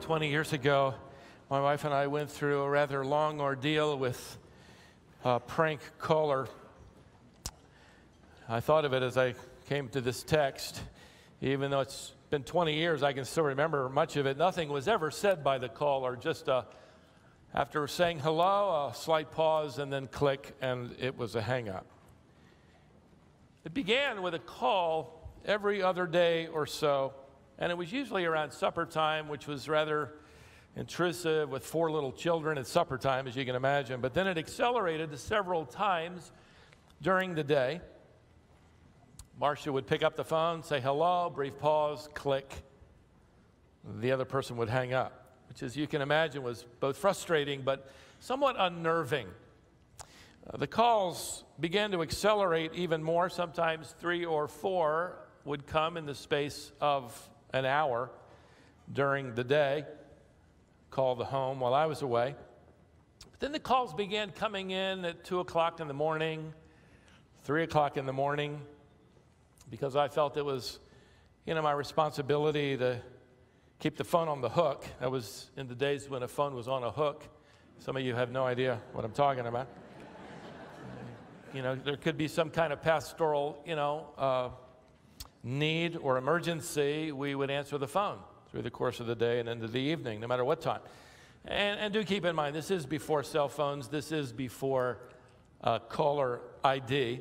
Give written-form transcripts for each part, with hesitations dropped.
20 years ago, my wife and I went through a rather long ordeal with a prank caller. I thought of it as I came to this text. Even though it's been 20 years, I can still remember much of it. Nothing was ever said by the caller, just after saying hello, a slight pause, and then click, and it was a hang-up. It began with a call every other day or so, and it was usually around supper time, which was rather intrusive with 4 little children at supper time, as you can imagine. But then it accelerated to several times during the day. Marcia would pick up the phone, say hello, brief pause, click. The other person would hang up, which, as you can imagine, was both frustrating but somewhat unnerving. The calls began to accelerate even more. Sometimes 3 or 4 would come in the space of an hour during the day, call the home while I was away. But then the calls began coming in at 2 o'clock in the morning, 3 o'clock in the morning, because I felt it was, my responsibility to keep the phone on the hook. That was in the days when a phone was on a hook. Some of you have no idea what I'm talking about. There could be some kind of pastoral, need or emergency. We would answer the phone through the course of the day and into the evening, no matter what time. And do keep in mind, this is before cell phones. This is before caller ID.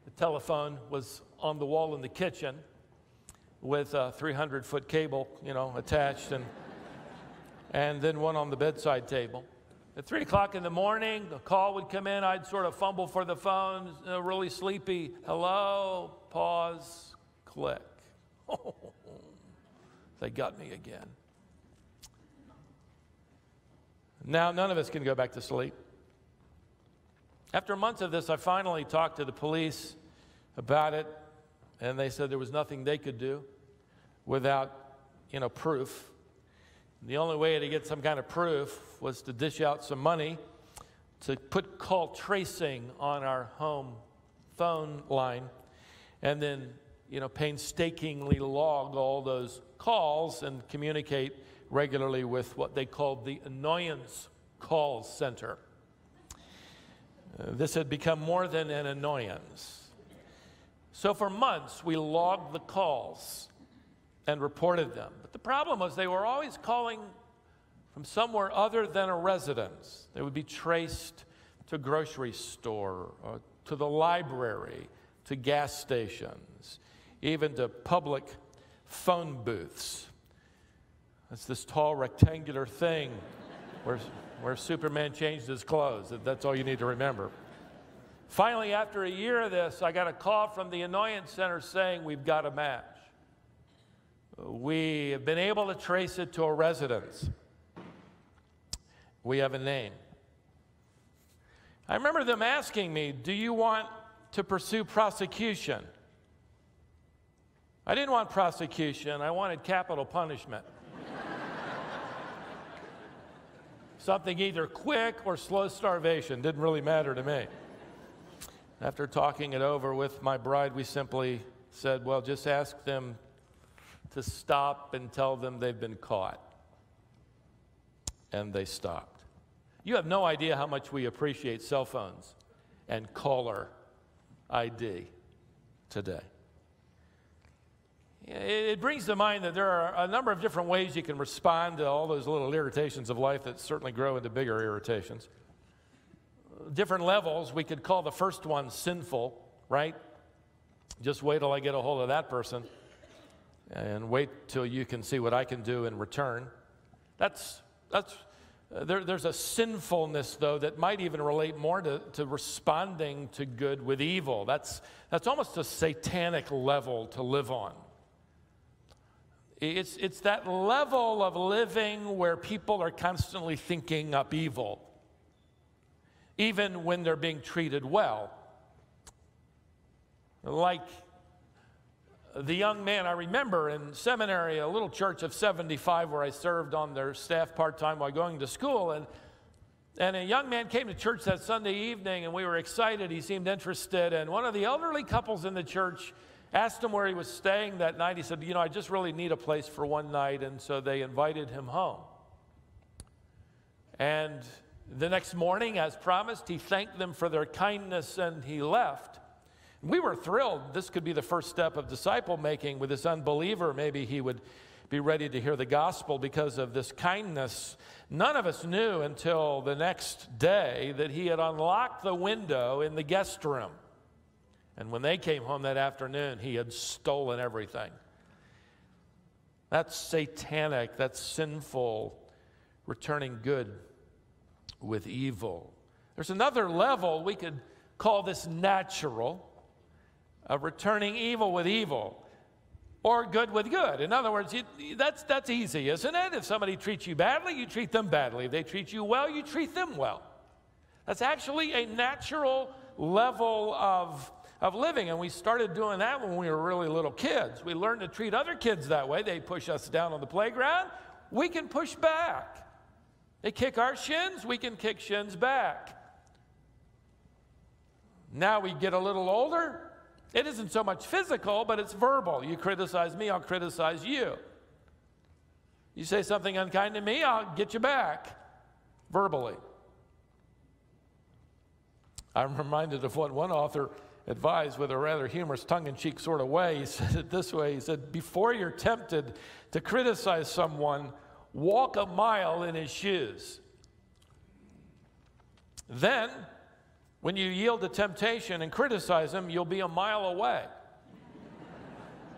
The telephone was on the wall in the kitchen with a 300-foot cable, attached, and then one on the bedside table. At 3 o'clock in the morning, a call would come in. I'd sort of fumble for the phone, really sleepy. Hello, pause, click. Oh, they got me again. Now, none of us can go back to sleep. After months of this, I finally talked to the police about it, and they said there was nothing they could do without, proof. The only way to get some kind of proof was to dish out some money to put call tracing on our home phone line, and then, painstakingly log all those calls and communicate regularly with what they called the annoyance call center. This had become more than an annoyance. So for months, we logged the calls and reported them. But the problem was they were always calling from somewhere other than a residence. They would be traced to a grocery store, or to the library, to gas stations, even to public phone booths. That's this tall rectangular thing where Superman changed his clothes. That's all you need to remember. Finally, after a year of this, I got a call from the annoyance center saying, we've got a match. We have been able to trace it to a residence. We have a name. I remember them asking me, do you want to pursue prosecution? I didn't want prosecution. I wanted capital punishment. Something either quick or slow starvation. Didn't really matter to me. After talking it over with my bride, we simply said, well, just ask them to stop and tell them they've been caught. And they stopped. You have no idea how much we appreciate cell phones and caller ID today. It brings to mind that there are a number of different ways you can respond to all those little irritations of life that certainly grow into bigger irritations. Different levels. We could call the first one sinful, right? Just wait till I get a hold of that and wait till you can see what I can do in return. There's a sinfulness, though, that might even relate more to responding to good with evil. That's almost a satanic level to live on. It's that level of living where people are constantly thinking up evil, even when they're being treated well. Like the young man I remember in seminary, a little church of 75 where I served on their staff part-time while going to school, and a young man came to church that Sunday evening, and we were excited. He seemed interested, and one of the elderly couples in the church asked him where he was staying that night. He said, I just really need a place for one night, and so they invited him home. And the next morning, as promised, he thanked them for their kindness and he left. We were thrilled. This could be the first step of disciple making with this unbeliever. Maybe he would be ready to hear the gospel because of this kindness. None of us knew until the next day that he had unlocked the window in the guest room. And when they came home that afternoon, he had stolen everything. That's satanic, that's sinful, returning good with evil. There's another level, we could call this natural, of returning evil with evil, or good with good. In other words, that's easy, isn't it? If somebody treats you badly, you treat them badly. If they treat you well, you treat them well. That's actually a natural level of living, and we started doing that when we were really little kids. We learned to treat other kids that way. They push us down on the playground. We can push back. They kick our shins. We can kick shins back. Now we get a little older. It isn't so much physical, but it's verbal. You criticize me, I'll criticize you. You say something unkind to me, I'll get you back verbally. I'm reminded of what one author advised with a rather humorous tongue-in-cheek sort of way. He said it this way. He said, before you're tempted to criticize someone, walk a mile in his shoes. Then, when you yield to temptation and criticize him, you'll be a mile away.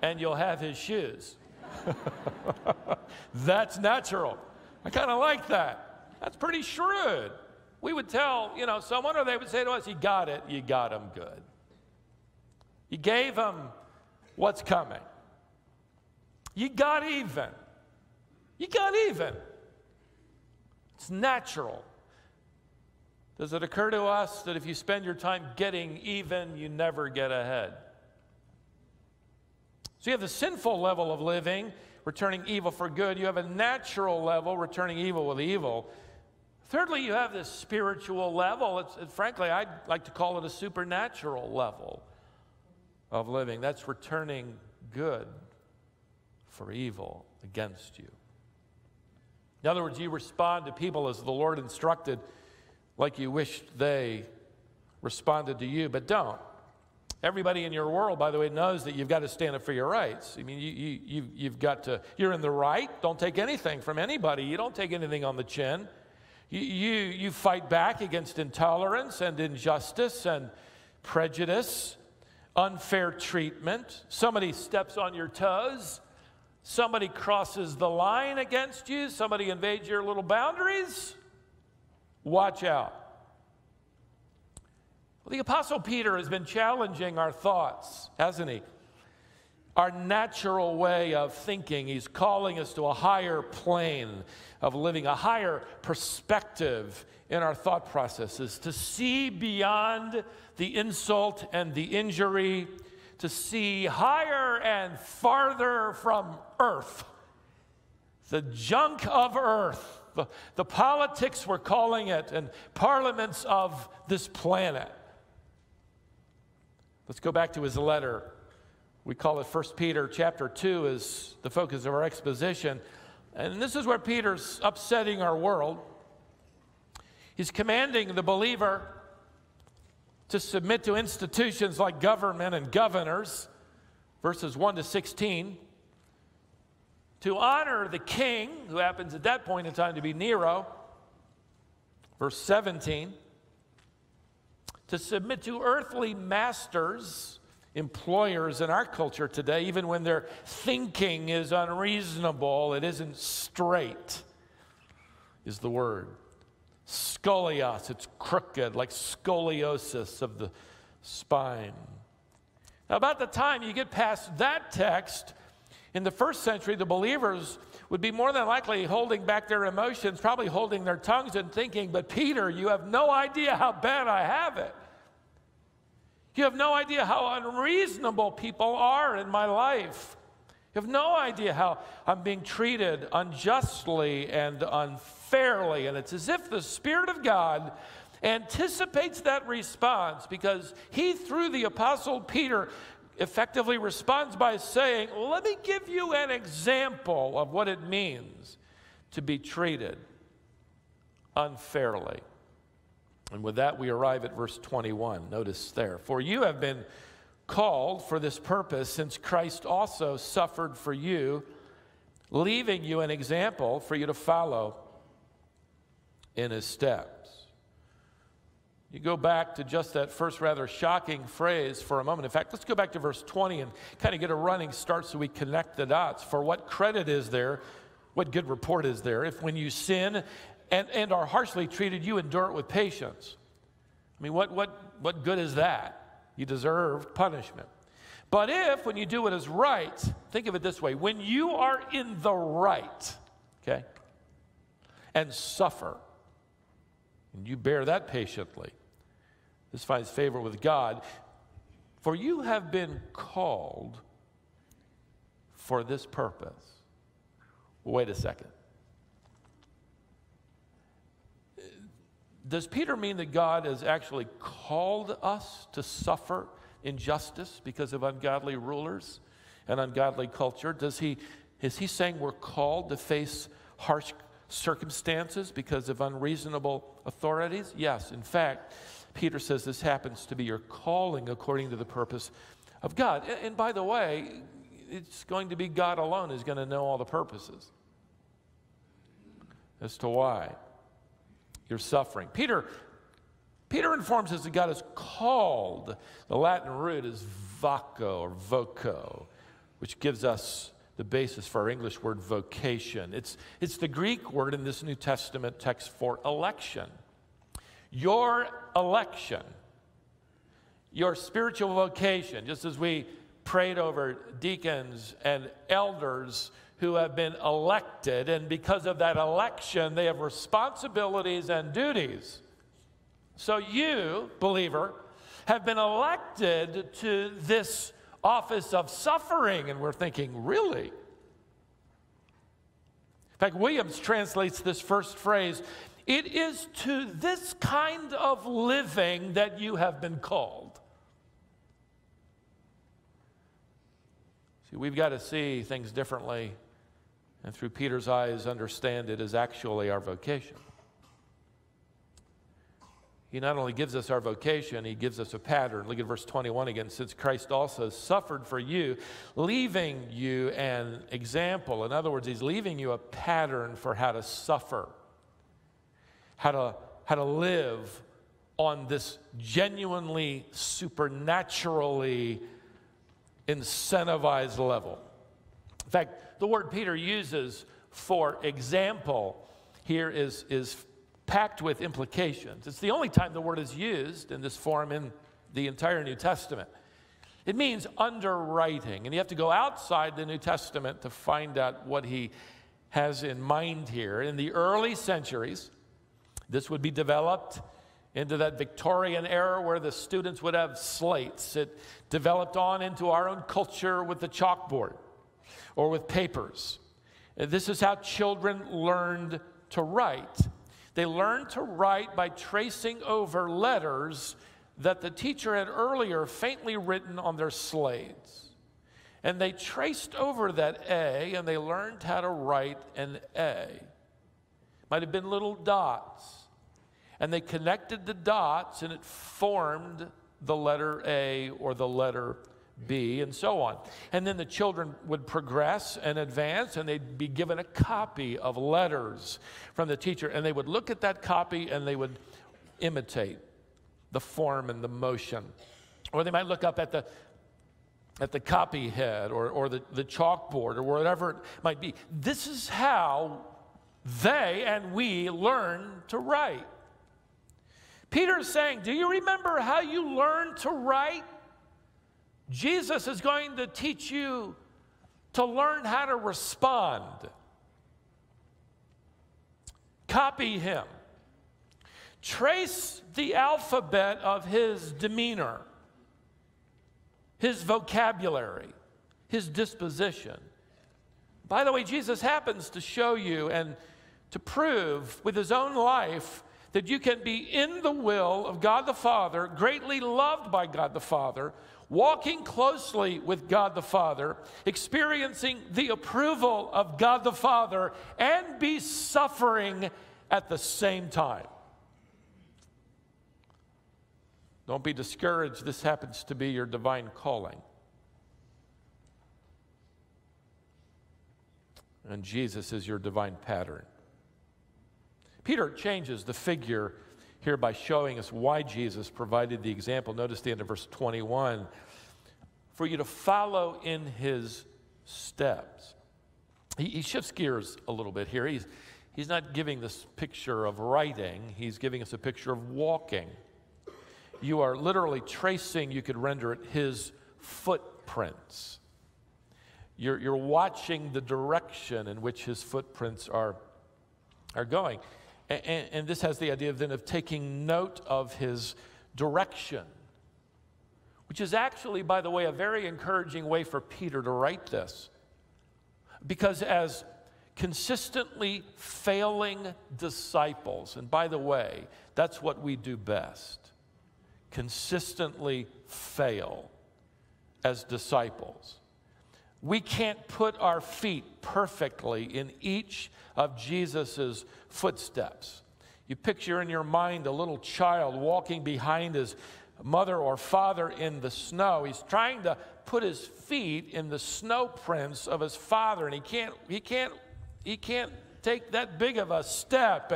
And you'll have his shoes. That's natural. I kind of like that. That's pretty shrewd. We would tell, someone, or they would say to us, you got it, you got him good. You gave him what's coming. You got even. You got even. It's natural. Does it occur to us that if you spend your time getting even, you never get ahead? So you have the sinful level of living, returning evil for good. You have a natural level, returning evil with evil. Thirdly, you have this spiritual level. Frankly, I'd like to call it a supernatural level of living. That's returning good for evil against you. In other words, you respond to people as the Lord instructed, like you wished they responded to you, but don't. Everybody in your world, by the way, knows that you've got to stand up for your rights. I mean, you've got to, you're in the right. Don't take anything from anybody. You don't take anything on the chin. You fight back against intolerance and injustice and prejudice, unfair treatment. Somebody steps on your toes. Somebody crosses the line against you. Somebody invades your little boundaries. Watch out. Well, the Apostle Peter has been challenging our thoughts, hasn't he? Our natural way of thinking. He's calling us to a higher plane of living, a higher perspective in our thought processes, to see beyond the insult and the injury, to see higher and farther from earth, the junk of earth, the politics we're calling it, and parliaments of this planet. Let's go back to his letter. We call it 1 Peter chapter 2 is the focus of our exposition. And this is where Peter's upsetting our world. He's commanding the believer to submit to institutions like government and governors, verses 1 to 16, to honor the king, who happens at that point in time to be Nero, verse 17, to submit to earthly masters, employers in our culture today, even when their thinking is unreasonable, it isn't straight, is the word. Scolios, it's crooked, like scoliosis of the spine. Now, about the time you get past that text, in the first century, the believers would be more than likely holding back their emotions, probably holding their tongues and thinking, but Peter, you have no idea how bad I have it. You have no idea how unreasonable people are in my life. You have no idea how I'm being treated unjustly and unfairly. And it's as if the Spirit of God anticipates that response, because he, through the Apostle Peter, effectively responds by saying, let me give you an example of what it means to be treated unfairly. And with that, we arrive at verse 21. Notice there. For you have been called for this purpose, since Christ also suffered for you, leaving you an example for you to follow in his steps. You go back to just that first rather shocking phrase for a moment. In fact, let's go back to verse 20 and kind of get a running start so we connect the dots. For what credit is there, what good report is there, if when you sin and are harshly treated, you endure it with patience? I mean, what good is that? You deserve punishment. But if, when you do what is right, think of it this way, when you are in the right, okay, and suffer, and you bear that patiently, this finds favor with God. For you have been called for this purpose. Wait a second. Does Peter mean that God has actually called us to suffer injustice because of ungodly rulers and ungodly culture? Is he saying we're called to face harsh circumstances because of unreasonable authorities? Yes. In fact, Peter says this happens to be your calling according to the purpose of God. And by the way, it's going to be God alone who's going to know all the purposes as to why you're suffering. Peter informs us that God has called. The Latin root is voco or voco, which gives us the basis for our English word vocation. It's the Greek word in this New Testament text for election. Your election, your spiritual vocation, just as we prayed over deacons and elders who have been elected, and because of that election, they have responsibilities and duties. So you, believer, have been elected to this office of suffering, and we're thinking, really? In fact, Williams translates this first phrase, it is to this kind of living that you have been called. See, we've got to see things differently, and through Peter's eyes, understand it is actually our vocation. He not only gives us our vocation, he gives us a pattern. Look at verse 21 again. Since Christ also suffered for you, leaving you an example. In other words, he's leaving you a pattern for how to suffer, how to live on this genuinely, supernaturally incentivized level. In fact, the word Peter uses for example here is packed with implications. It's the only time the word is used in this form in the entire New Testament. It means underwriting, and you have to go outside the New Testament to find out what he has in mind here. In the early centuries, this would be developed into that Victorian era where the students would have slates. It developed on into our own culture with the chalkboard or with papers. And this is how children learned to write. They learned to write by tracing over letters that the teacher had earlier faintly written on their slates. And they traced over that A, and they learned how to write an A. Might have been little dots. And they connected the dots, and it formed the letter A or the letter B, and so on. And then the children would progress and advance, and they'd be given a copy of letters from the teacher, and they would look at that copy, and they would imitate the form and the motion. Or they might look up at the copy head or the chalkboard or whatever it might be. This is how they and we learn to write. Peter is saying, do you remember how you learned to write? Jesus is going to teach you to learn how to respond. Copy him. Trace the alphabet of his demeanor, his vocabulary, his disposition. By the way, Jesus happens to show you and to prove with his own life that you can be in the will of God the Father, greatly loved by God the Father, walking closely with God the Father, experiencing the approval of God the Father, and be suffering at the same time. Don't be discouraged. This happens to be your divine calling. And Jesus is your divine pattern. Peter changes the figure here by showing us why Jesus provided the example. Notice the end of verse 21. For you to follow in his steps. He shifts gears a little bit here. He's not giving this picture of writing. He's giving us a picture of walking. You are literally tracing, you could render it, his footprints. You're watching the direction in which his footprints are going. And this has the idea of taking note of his direction, which is actually, by the way, a very encouraging way for Peter to write this. Because as consistently failing disciples, and by the way, that's what we do best, consistently fail as disciples. We can't put our feet perfectly in each of Jesus's footsteps. You picture in your mind a little child walking behind his mother or father in the snow. He's trying to put his feet in the snow prints of his father, and he can't take that big of a step,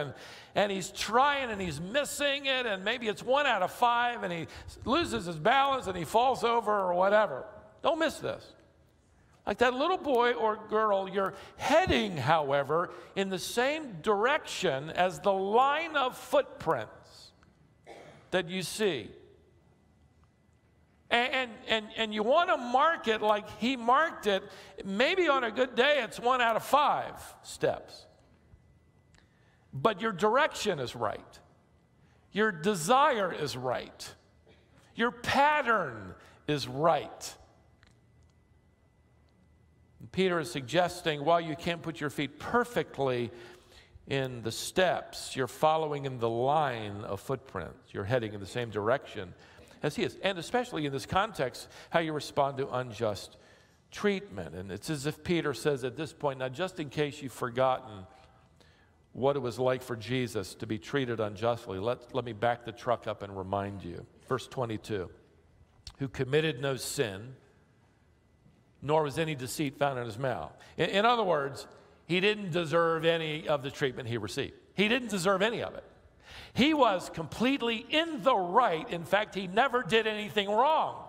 and he's trying and he's missing it, and maybe it's 1 out of 5, and he loses his balance and he falls over or whatever. Don't miss this. Like that little boy or girl, you're heading, however, in the same direction as the line of footprints that you see. And you want to mark it like he marked it. Maybe on a good day, it's 1 out of 5 steps. But your direction is right. Your desire is right. Your pattern is right. Peter is suggesting while you can't put your feet perfectly in the steps, you're following in the line of footprints. You're heading in the same direction as he is. And especially in this context, how you respond to unjust treatment. And it's as if Peter says at this point, now just in case you've forgotten what it was like for Jesus to be treated unjustly, let me back the truck up and remind you. Verse 22, who committed no sin, nor was any deceit found in his mouth. In other words, he didn't deserve any of the treatment he received. He didn't deserve any of it. He was completely in the right. In fact, he never did anything wrong.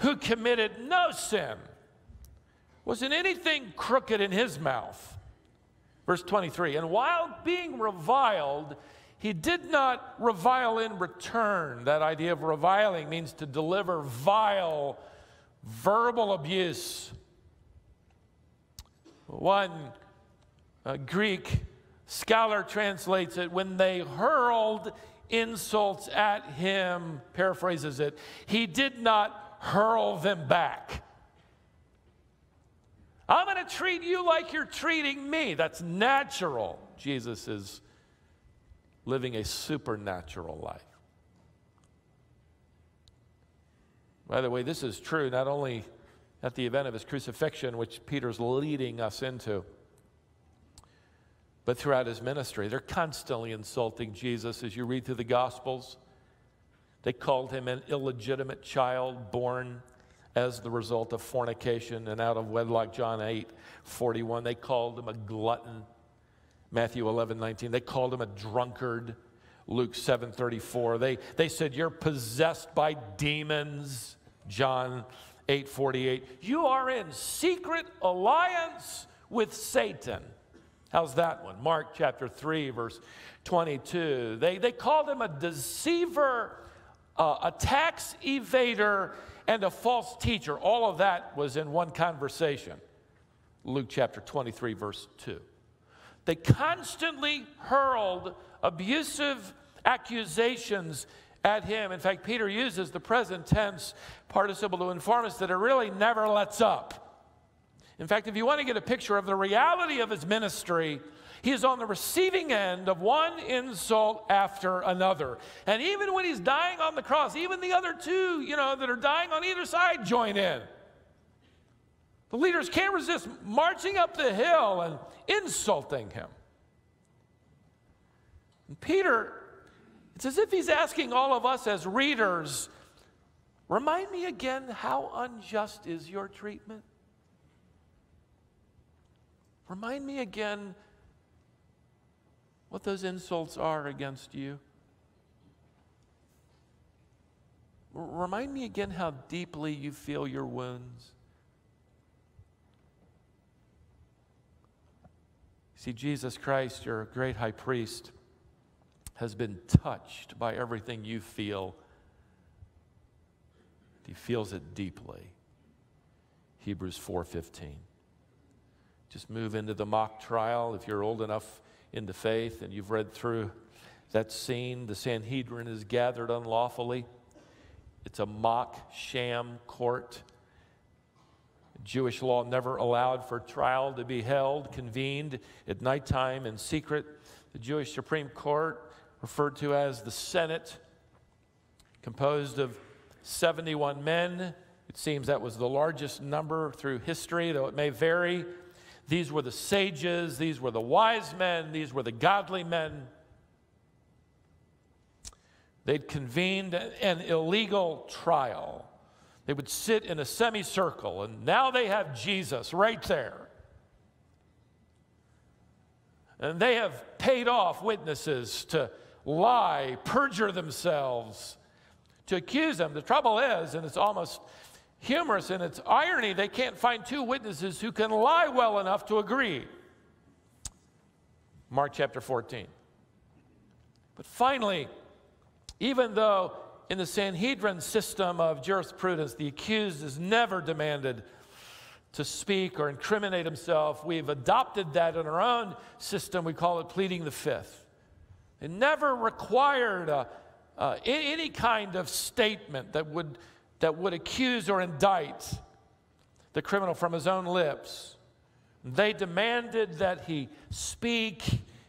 Who committed no sin. Wasn't anything crooked in his mouth. Verse 23, and while being reviled, he did not revile in return. That idea of reviling means to deliver vile verbal abuse. One Greek scholar translates it, when they hurled insults at him, paraphrases it, he did not hurl them back. I'm going to treat you like you're treating me. That's natural. Jesus is living a supernatural life. By the way, this is true not only at the event of his crucifixion, which Peter's leading us into, but throughout his ministry. They're constantly insulting Jesus as you read through the Gospels. They called him an illegitimate child born as the result of fornication and out of wedlock, John 8:41. They called him a glutton, Matthew 11:19. They called him a drunkard, Luke 7:34. They said, you're possessed by demons, John 8:48. You are in secret alliance with Satan. How's that one? Mark chapter 3, verse 22. They called him a deceiver, a tax evader, and a false teacher. All of that was in one conversation. Luke chapter 23, verse 2. They constantly hurled abusive accusations at him. In fact, Peter uses the present tense participle to inform us that it really never lets up. In fact, if you want to get a picture of the reality of his ministry, he is on the receiving end of one insult after another. And even when he's dying on the cross, even the other two, that are dying on either side join in. The leaders can't resist marching up the hill and insulting him. And Peter, it's as if he's asking all of us as readers, remind me again, how unjust is your treatment? Remind me again what those insults are against you. Remind me again how deeply you feel your wounds. See, Jesus Christ, your great high priest, has been touched by everything you feel. He feels it deeply. Hebrews 4:15. Just move into the mock trial if you're old enough into faith and you've read through that scene. The Sanhedrin is gathered unlawfully. It's a mock sham court. Jewish law never allowed for trial to be held, convened at nighttime in secret. The Jewish Supreme Court, referred to as the Senate, composed of 71 men. It seems that was the largest number through history, though it may vary. These were the sages, these were the wise men, these were the godly men. They'd convened an illegal trial. They would sit in a semicircle, and now they have Jesus right there. And they have paid off witnesses to lie, perjure themselves, to accuse them. The trouble is, and it's almost humorous in its irony, they can't find two witnesses who can lie well enough to agree. Mark chapter 14. But finally, even though in the Sanhedrin system of jurisprudence, the accused is never demanded to speak or incriminate himself, we've adopted that in our own system. We call it pleading the fifth. It never required any kind of statement that would accuse or indict the criminal from his own lips. They demanded that he speak,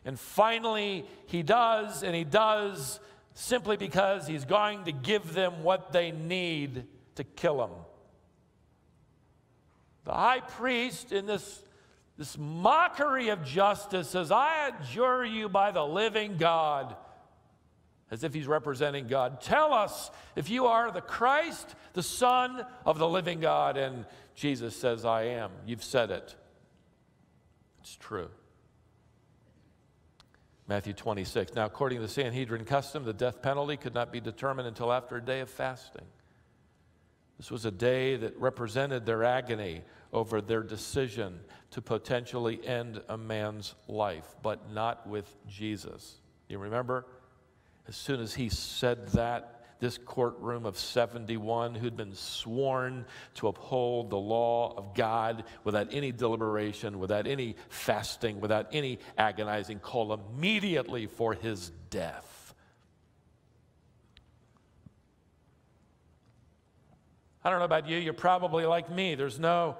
and finally he does, and he does simply because he's going to give them what they need to kill him. The high priest in this mockery of justice says, I adjure you by the living God, as if he's representing God. Tell us if you are the Christ, the Son of the living God. And Jesus says, I am. You've said it. It's true. Matthew 26. Now, according to the Sanhedrin custom, the death penalty could not be determined until after a day of fasting. This was a day that represented their agony over their decision to potentially end a man's life, but not with Jesus. You remember? As soon as he said that, this courtroom of 71 who'd been sworn to uphold the law of God without any deliberation, without any fasting, without any agonizing, called immediately for his death. I don't know about you, you're probably like me. There's no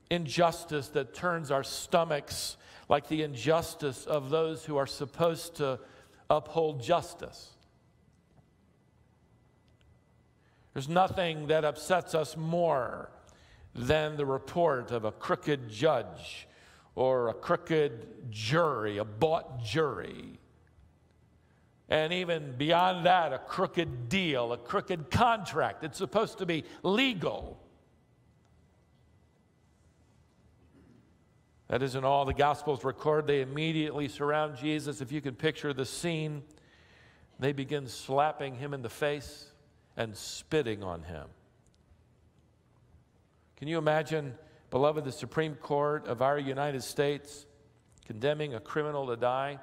injustice that turns our stomachs like the injustice of those who are supposed to uphold justice. There's nothing that upsets us more than the report of a crooked judge or a crooked jury, a bought jury. And even beyond that, a crooked deal, a crooked contract. It's supposed to be legal. That isn't all the Gospels record. They immediately surround Jesus. If you can picture the scene, they begin slapping him in the face and spitting on him. Can you imagine, beloved, the Supreme Court of our United States condemning a criminal to die,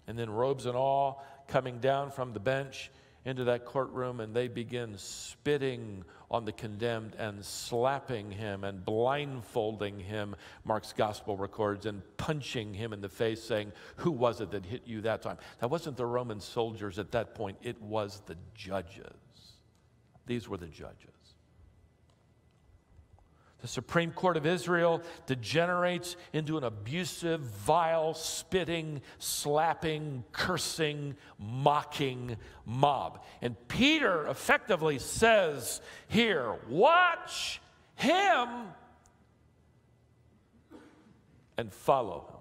and then robes and all coming down from the bench into that courtroom, and they begin spitting on the condemned and slapping him and blindfolding him, Mark's gospel records, and punching him in the face, saying, who was it that hit you that time? That wasn't the Roman soldiers at that point. It was the judges. These were the judges. The Supreme Court of Israel degenerates into an abusive, vile, spitting, slapping, cursing, mocking mob. And Peter effectively says here, watch Him and follow him.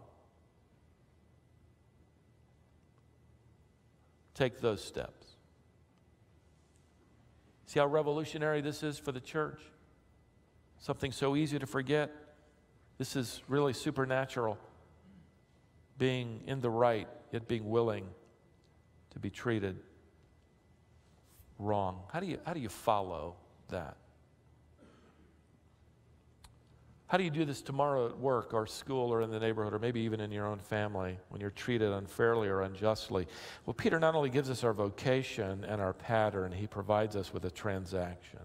Take those steps. See how revolutionary this is for the church? Something so easy to forget. This is really supernatural. Being in the right, yet being willing to be treated wrong. How do you follow that? How do you do this tomorrow at work or school or in the neighborhood or maybe even in your own family when you're treated unfairly or unjustly? Well, Peter not only gives us our vocation and our pattern, he provides us with a transaction.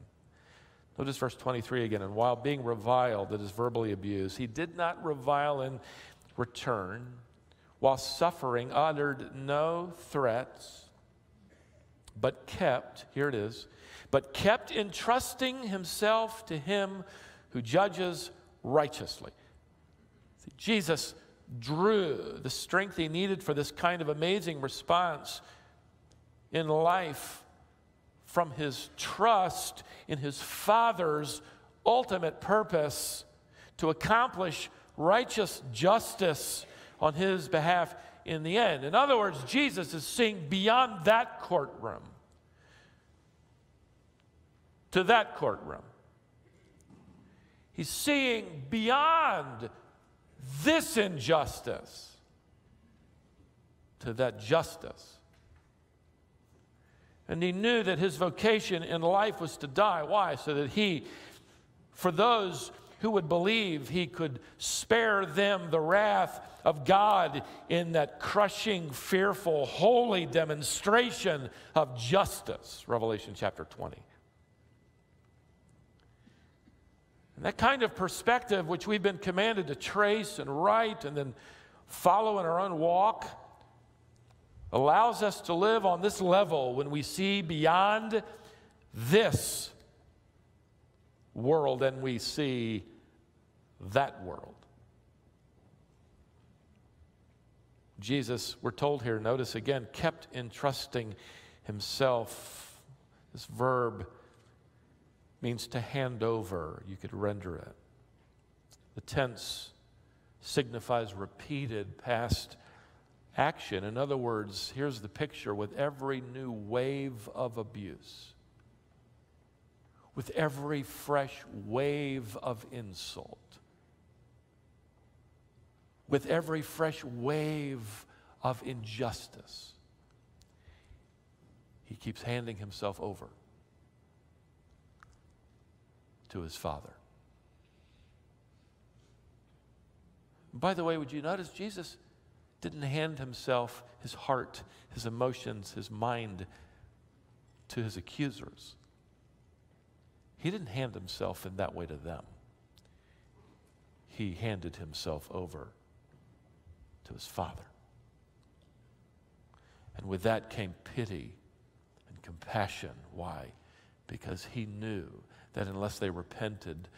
Notice verse 23 again. And while being reviled, that is verbally abused, he did not revile in return. While suffering, uttered no threats, but kept, here it is, but kept entrusting himself to him who judges righteously. See, Jesus drew the strength he needed for this kind of amazing response in life from his trust in his Father's ultimate purpose to accomplish righteous justice on his behalf in the end. In other words, Jesus is seeing beyond that courtroom to that courtroom. He's seeing beyond this injustice to that justice. And he knew that his vocation in life was to die. Why? So that he, for those who would believe, he could spare them the wrath of God in that crushing, fearful, holy demonstration of justice. Revelation chapter 20. And that kind of perspective, which we've been commanded to trace and write and then follow in our own walk, allows us to live on this level when we see beyond this world and we see that world. Jesus, we're told here, notice again, kept entrusting himself. This verb means to hand over. You could render it. The tense signifies repeated past action. In other words, here's the picture: with every new wave of abuse, with every fresh wave of insult, with every fresh wave of injustice, he keeps handing himself over to his Father. By the way, would you notice Jesus didn't hand himself, his heart, his emotions, his mind to his accusers. He didn't hand himself in that way to them. He handed himself over to his Father. And with that came pity and compassion. Why? Because he knew that unless they repented,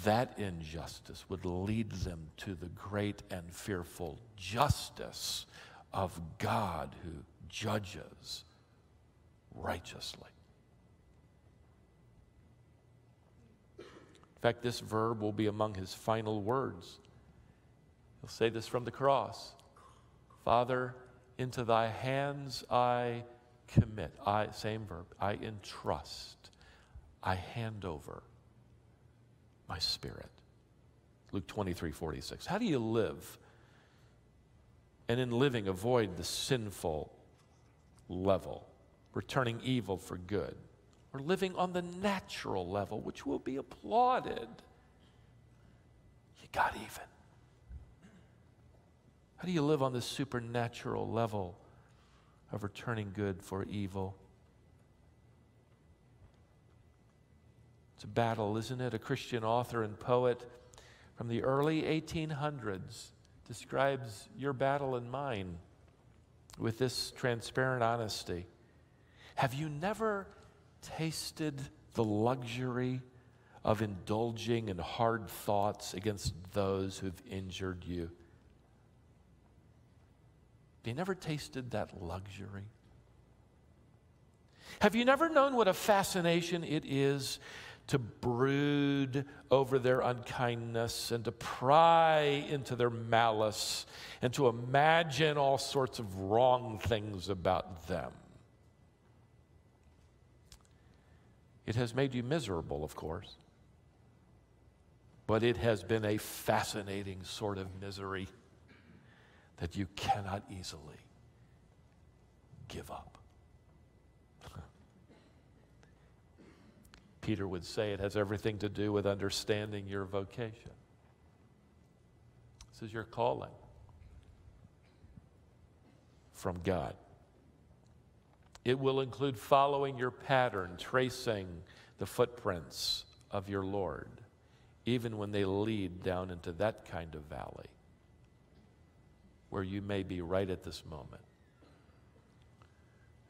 that injustice would lead them to the great and fearful justice of God who judges righteously. In fact, this verb will be among his final words. He'll say this from the cross: Father, into thy hands I commit. Same verb. I entrust. I hand over my spirit. Luke 23:46. How do you live and in living avoid the sinful level, returning evil for good? Or living on the natural level, which will be applauded. You got even. How do you live on this supernatural level of returning good for evil? It's a battle, isn't it? A Christian author and poet from the early 1800s describes your battle and mine with this transparent honesty. Have you never tasted the luxury of indulging in hard thoughts against those who've injured you? Have you never tasted that luxury? Have you never known what a fascination it is to brood over their unkindness and to pry into their malice and to imagine all sorts of wrong things about them. It has made you miserable, of course, but it has been a fascinating sort of misery that you cannot easily give up. Peter would say it has everything to do with understanding your vocation. This is your calling from God. It will include following your pattern, tracing the footprints of your Lord, even when they lead down into that kind of valley where you may be right at this moment.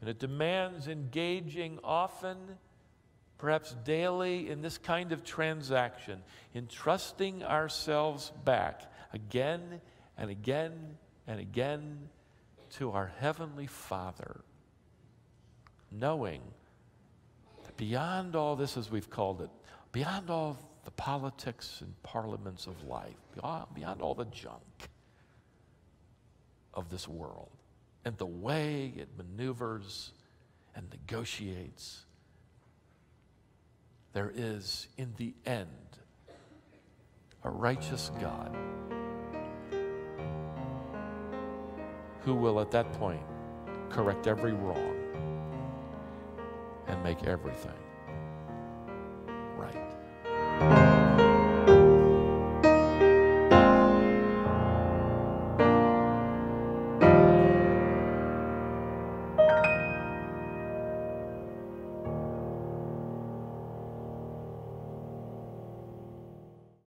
And it demands engaging often, perhaps daily, in this kind of transaction, in trusting ourselves back again and again and again to our Heavenly Father, knowing that beyond all this, as we've called it, beyond all the politics and parliaments of life, beyond all the junk of this world and the way it maneuvers and negotiates, there is, in the end, a righteous God who will at that point correct every wrong and make everything right.